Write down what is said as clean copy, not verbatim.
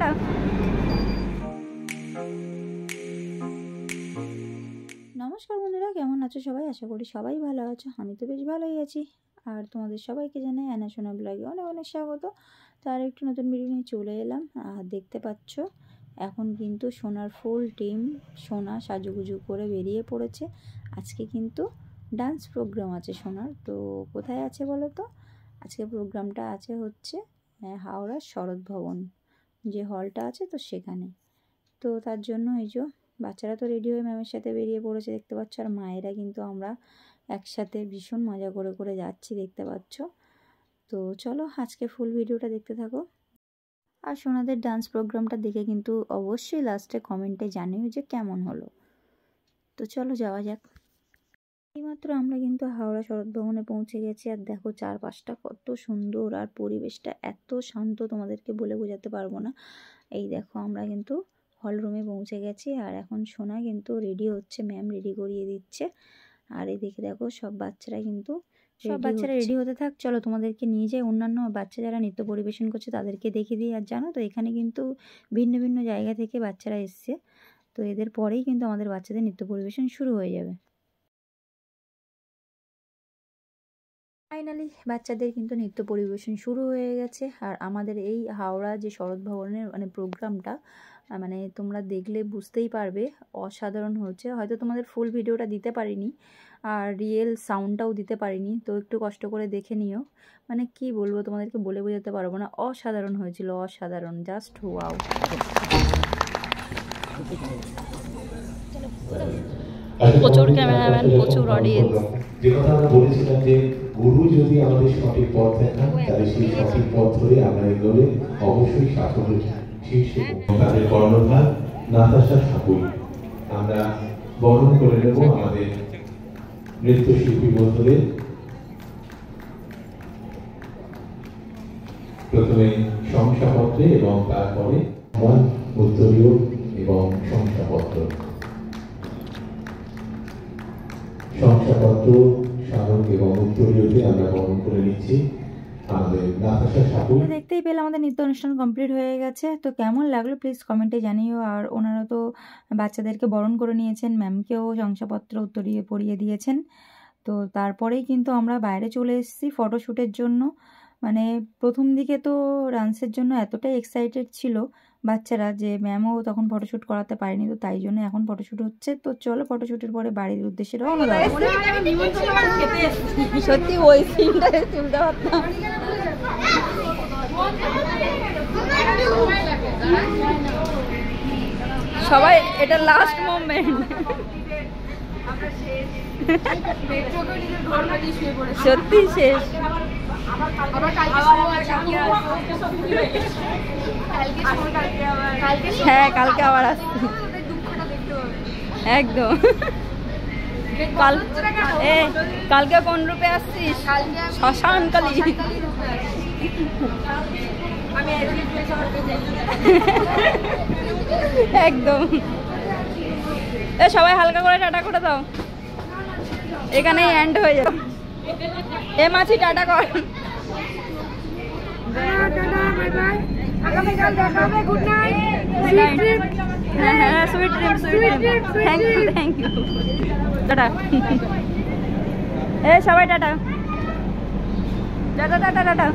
Tata. নমস্কার বন্ধুরা, কেমন আছো সবাই? আশা করি সবাই ভালো আছো। আমি তো বেশ ভালোই আছি। আর তোমাদের সবাইকে জানাই অ্যানা সোনা ব্লগে অনেক অনেক স্বাগত। তো আর একটু নতুন ভিডিও নিয়ে চলে এলাম। আর দেখতে পাচ্ছ এখন কিন্তু সোনার ফুল টিম সোনা সাজুগুজু করে বেরিয়ে পড়েছে। আজকে কিন্তু ডান্স প্রোগ্রাম আছে সোনার। তো কোথায় আছে বলো তো? আজকে প্রোগ্রামটা আছে হচ্ছে হাওড়ার শরৎ ভবন যে হলটা আছে, তো সেখানে। তো তার জন্য এই যে বাচ্চারা তো রেডি হয়ে ম্যামের সাথে বেরিয়ে পড়েছে দেখতে পাচ্ছ। আর মায়েরা কিন্তু আমরা একসাথে ভীষণ মজা করে করে যাচ্ছি দেখতে পাচ্ছ। তো চলো আজকে ফুল ভিডিওটা দেখতে থাকো। আর সোনাদের ডান্স প্রোগ্রামটা দেখে কিন্তু অবশ্যই লাস্টে কমেন্টে জানিও যে কেমন হলো। তো চলো যাওয়া যাক। এইমাত্র আমরা কিন্তু হাওড়া শরৎ ভবনে পৌঁছে গেছি। আর দেখো চারপাশটা কত সুন্দর আর পরিবেশটা এত শান্ত, তোমাদেরকে বলে বোঝাতে পারবো না। এই দেখো আমরা কিন্তু হল রুমে পৌঁছে গেছি। আর এখন সোনা কিন্তু রেডি হচ্ছে, ম্যাম রেডি করিয়ে দিচ্ছে। আর এদিকে দেখো সব বাচ্চারা কিন্তু রেডি হতে থাক। চলো তোমাদেরকে নিয়ে যাই অন্যান্য বাচ্চা যারা নৃত্য পরিবেশন করছে তাদেরকে দেখিয়ে দিই। আর জানো তো এখানে কিন্তু ভিন্ন ভিন্ন জায়গা থেকে বাচ্চারা এসছে। তো এদের পরেই কিন্তু আমাদের বাচ্চাদের নৃত্য পরিবেশন শুরু হয়ে যাবে। ফাইনালি বাচ্চাদের কিন্তু নৃত্য পরিবেশন শুরু হয়ে গেছে। আর আমাদের এই হাওড়া যে শরৎ ভবনের প্রোগ্রামটা তোমরা দেখলে বুঝতেই পারবে অসাধারণ হচ্ছে। হয়তো তোমাদের ফুল ভিডিওটা দিতে পারিনি আর রিয়েল সাউন্ডটাও দিতে পারিনি, তো একটু কষ্ট করে দেখে নিও। কি বলবো তোমাদেরকে বলে বোঝাতে পারবো না, অসাধারণ হয়েছিল, অসাধারণ, জাস্ট ওয়াও। প্রচুর ক্যামেরাম্যান, প্রচুর অডিয়েন্স। যে কথা আমরা বলেছিলাম যে গুরু যদি আমাদের সঠিক পথ দেখান তাহলে সেই সঠিক পথ ধরে আমরা এগোলে অবশ্যই সাফল্য শীর্ষে। তাদের কর্ণধার নাতাশা সাপুই আমরা বরণ করে নেব আমাদের নৃত্যশিল্পী বন্ধুদের। প্রথমে শংসাপত্রে এবং তারপরে উত্তরীয় এবং শংসাপত্র। শংসাপত্র, স্মারক এবং উত্তরীয়তে আমরা বরণ করে নিচ্ছি আমাদের নাতাশা সাপুই। দেখতেই পেলে আমাদের নৃত্য অনুষ্ঠান কমপ্লিট হয়ে গেছে। তো কেমন লাগলো প্লিজ কমেন্টে জানিও। আর ওনারা তো বাচ্চাদেরকে বরণ করে নিয়েছেন, ম্যামকেও শংসাপত্র উত্তরীয় পরিয়ে দিয়েছেন। তো তারপরেই কিন্তু আমরা বাইরে চলে এসেছি ফটোশ্যুটের জন্য। প্রথম দিকে তো ডান্সের জন্য এতটাই এক্সাইটেড ছিল বাচ্চারা যে ম্যামও তখন ফটোশ্যুট করাতে পারেনি। তো তাই জন্য এখন ফটোশ্যুট হচ্ছে। তো চলো ফটোশ্যুটের পরে বাড়ির উদ্দেশ্যে রওনা দেওয়া। সত্যি ওই সিনটা তুলতে পারতাম। সবাই এটা লাস্ট মোমেন্ট, সত্যি শেষ। হ্যাঁ কালকে আবার আসছি একদম। কালকে কোন রূপে আসছিস? শ্মশান কালী। একদম। সবাই হালকা করে টাটা করে দাও, এখানেই এন্ড হয়ে যাবে। এ মাছি টাটা কর। আগামীকাল দেখা হবে। Good night. হ্যাঁ sweet dream, sweet dream. Thank you, thank you. Tata. সবাই টাটা টাটা টাটা টাটা।